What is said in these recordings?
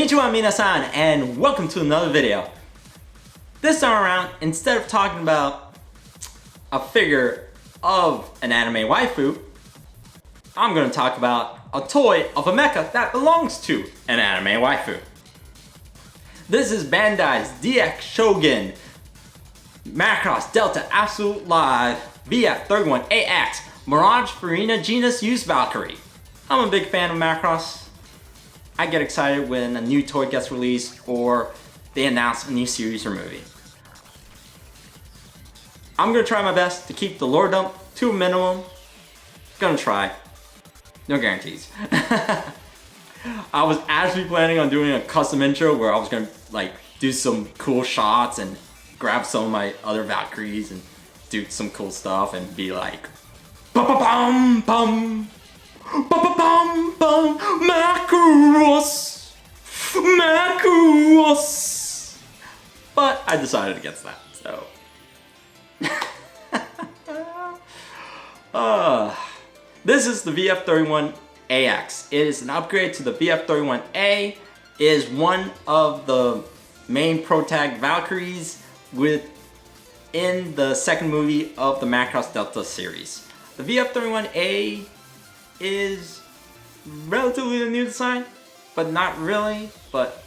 Konnichiwa minasan, and welcome to another video. This time around, instead of talking about a figure of an anime waifu, I'm going to talk about a toy of a mecha that belongs to an anime waifu. This is Bandai's DX Chogokin Macross Delta Absolute Live VF-31AX Mirage Farina Jenius Used Valkyrie. I'm a big fan of Macross. I get excited when a new toy gets released or they announce a new series or movie. I'm gonna try my best to keep the lore dump to a minimum. Gonna try. No guarantees. I was actually planning on doing a custom intro where I was gonna do some cool shots and grab some of my other Valkyries and do some cool stuff and be like, ba-ba-bum bum, ba-ba-bum bum, Macross, Macross. But I decided against that, so. This is the VF-31AX. It is an upgrade to the VF-31A. It is one of the main protag Valkyries within the second movie of the Macross Delta series. The VF-31A is relatively a new design, but not really, but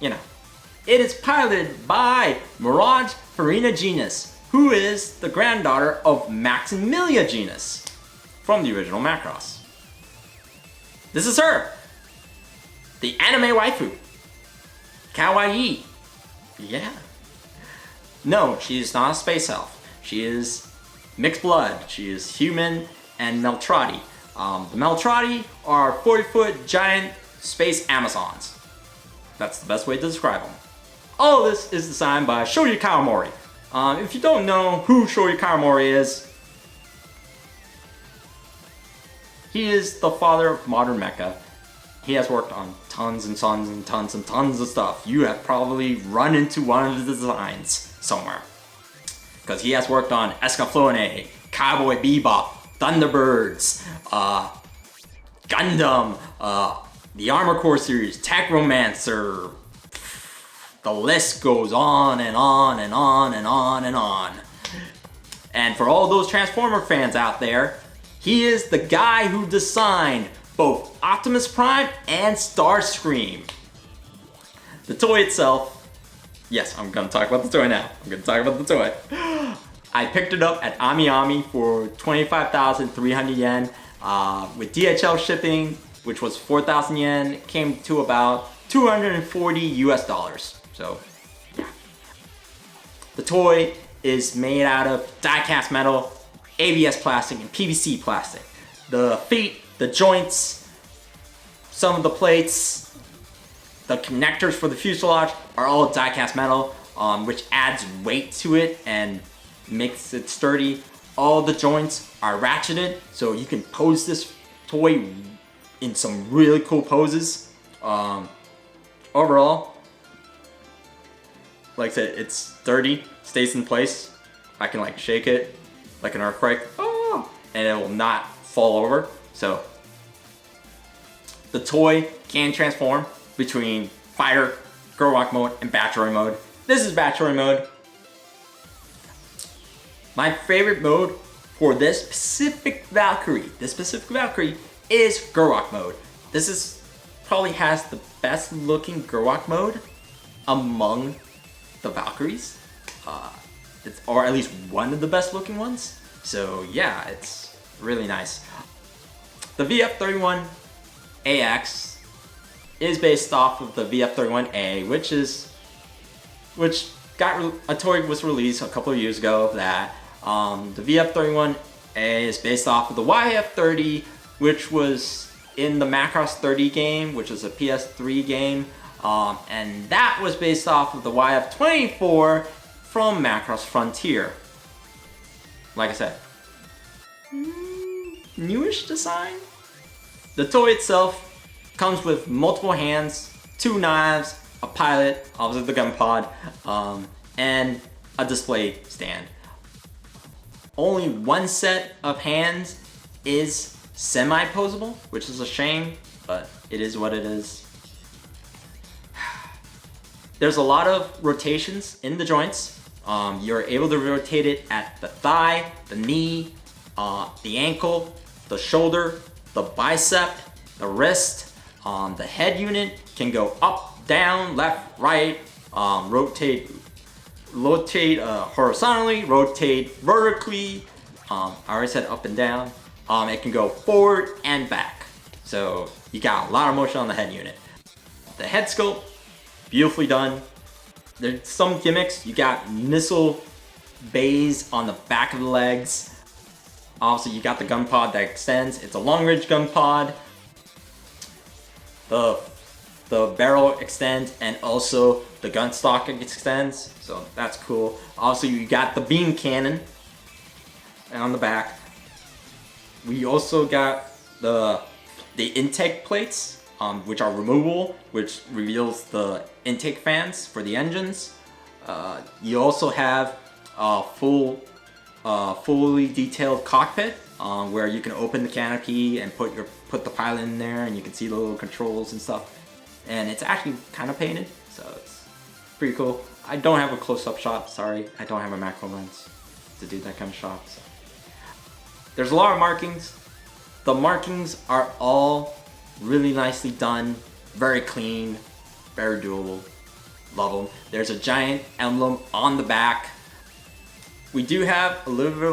you know. It is piloted by Mirage Farina Jenius, who is the granddaughter of Maximilia Jenius from the original Macross. This is her, the anime waifu. Kawaii. Yeah. No, she is not a space elf. She is mixed blood. She is human and Meltrati. The Meltrati are 40-foot giant space Amazons. That's the best way to describe them. All of this is designed by Shoji Kawamori. If you don't know who Shoji Kawamori is, he is the father of modern mecha. He has worked on tons and tons and tons and tons of stuff. You have probably run into one of the designs somewhere. Because he has worked on Escaflowne, Cowboy Bebop, Thunderbirds, Gundam, the Armor Core series, Tech Romancer. The list goes on and on and on and on and on. And for all those Transformer fans out there, he is the guy who designed both Optimus Prime and Starscream. The toy itself, yes, I'm gonna talk about the toy now. I'm gonna talk about the toy. I picked it up at AmiAmi for 25,300 yen. With DHL shipping, which was 4,000 yen, it came to about 240 US dollars. So, yeah. The toy is made out of die-cast metal, ABS plastic, and PVC plastic. The feet, the joints, some of the plates, the connectors for the fuselage are all die-cast metal, which adds weight to it and makes it sturdy. All the joints are ratcheted, so you can pose this toy in some really cool poses. Overall, like I said, it's sturdy, stays in place. I can shake it like an earthquake, and it will not fall over. So the toy can transform between fighter, girl rock mode, and Battery mode. This is Battery mode. My favorite mode for this specific Valkyrie is girl rock mode. This is probably has the best looking girl rock mode among the Valkyries, or at least one of the best looking ones. So yeah, it's really nice. The VF-31AX is based off of the VF-31A, which got a toy was released a couple of years ago of that. The VF-31A is based off of the YF-30, which was in the Macross 30 game, which was a PS3 game. And that was based off of the YF-24 from Macross Frontier. Like I said, newish design. The toy itself comes with multiple hands, 2 knives, a pilot, obviously the gun pod, and a display stand. Only one set of hands is semi-posable, which is a shame, but it is what it is. There's a lot of rotations in the joints. You're able to rotate it at the thigh, the knee, the ankle, the shoulder, the bicep, the wrist. The head unit can go up, down, left, right, rotate horizontally, rotate vertically. I already said up and down. It can go forward and back. So you got a lot of motion on the head unit. The head sculpt, beautifully done. There's some gimmicks. You got missile bays on the back of the legs. Obviously, you got the gun pod that extends. It's a long range gun pod. The barrel extends, and also the gun stock extends. So that's cool. Also, you got the beam cannon on the back. We also got the intake plates, which are removable, which reveals the intake fans for the engines. You also have a fully detailed cockpit, where you can open the canopy and put the pilot in there, and you can see the little controls and stuff. And it's actually kind of painted, so it's pretty cool. I don't have a close-up shot, sorry. I don't have a macro lens to do that kind of shot. So. There's a lot of markings. The markings are all really nicely done, very clean, very doable. Love them. There's a giant emblem on the back. We do have a little bit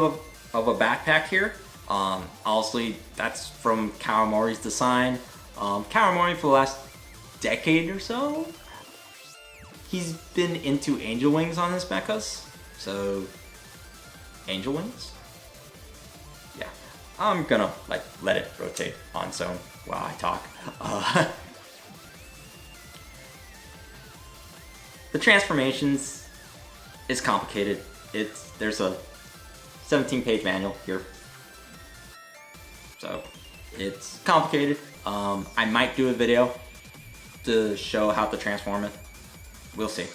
of a backpack here. Honestly, that's from Kawamori's design. Kawamori for the last decade or so, he's been into angel wings on his mechas. So, angel wings? Yeah. I'm gonna let it rotate on its own while I talk. The transformations is complicated. There's a 17-page manual here, so it's complicated. I might do a video to show how to transform it. We'll see.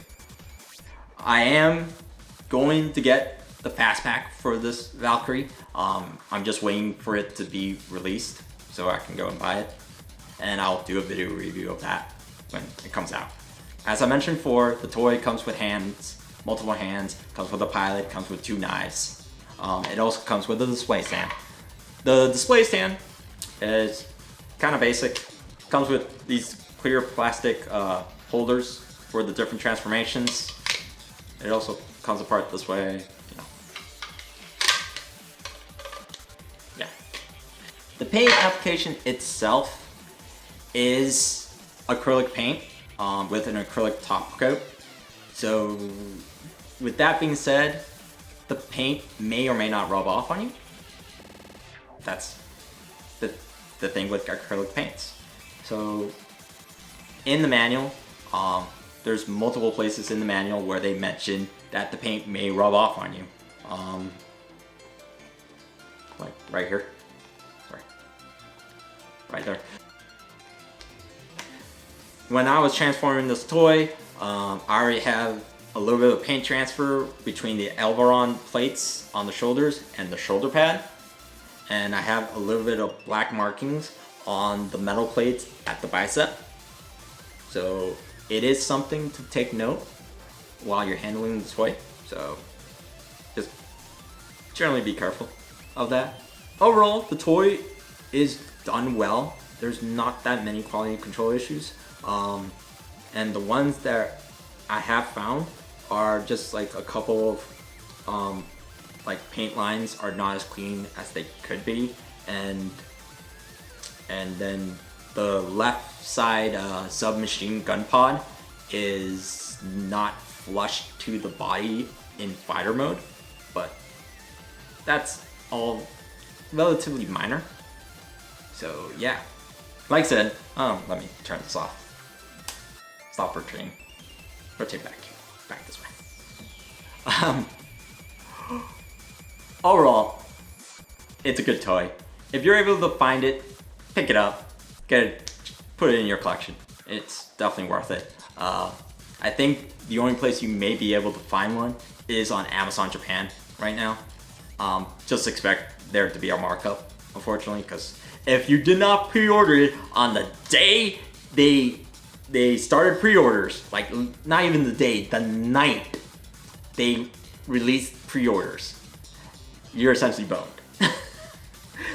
I am going to get the fast pack for this Valkyrie. I'm just waiting for it to be released so I can go and buy it, and I'll do a video review of that when it comes out. As I mentioned before, the toy comes with hands, multiple hands, comes with a pilot, comes with 2 knives. It also comes with a display stand. The display stand is kind of basic. Comes with these clear plastic holders for the different transformations. It also comes apart this way, you know. Yeah. The paint application itself is acrylic paint with an acrylic top coat. So with that being said, the paint may or may not rub off on you. That's the thing with acrylic paints. So in the manual, there's multiple places in the manual where they mention that the paint may rub off on you. Like right here. Sorry. Right there. When I was transforming this toy, I already have a little bit of paint transfer between the aileron plates on the shoulders and the shoulder pad. And I have a little bit of black markings on the metal plates at the bicep. So it is something to take note while you're handling the toy. So just generally be careful of that. Overall, the toy is done well. There's not that many quality control issues. And the ones that I have found are just like a couple of like paint lines are not as clean as they could be, and then the left side submachine gun pod is not flush to the body in fighter mode, but that's all relatively minor. So yeah, like I said, let me turn this off. Stop rotating. Rotate back this way. Overall, it's a good toy. If you're able to find it, pick it up, get it, put it in your collection. It's definitely worth it. I think the only place you may be able to find one is on Amazon Japan right now. Just expect there to be a markup, unfortunately, because if you did not pre-order it on the day they they started pre-orders, like not even the day, the night they released pre-orders, you're essentially boned.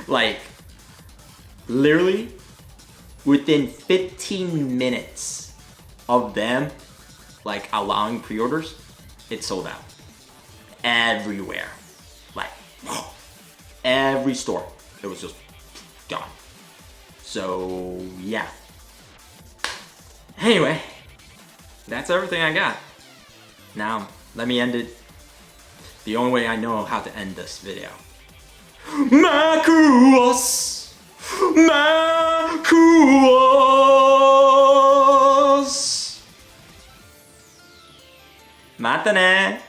Like, literally, within 15 minutes of them, like, allowing pre-orders, it sold out. Everywhere. Like, every store. It was just gone. So, yeah. Anyway, that's everything I got. Now, let me end it the only way I know how to end this video. Macross! Macross! またね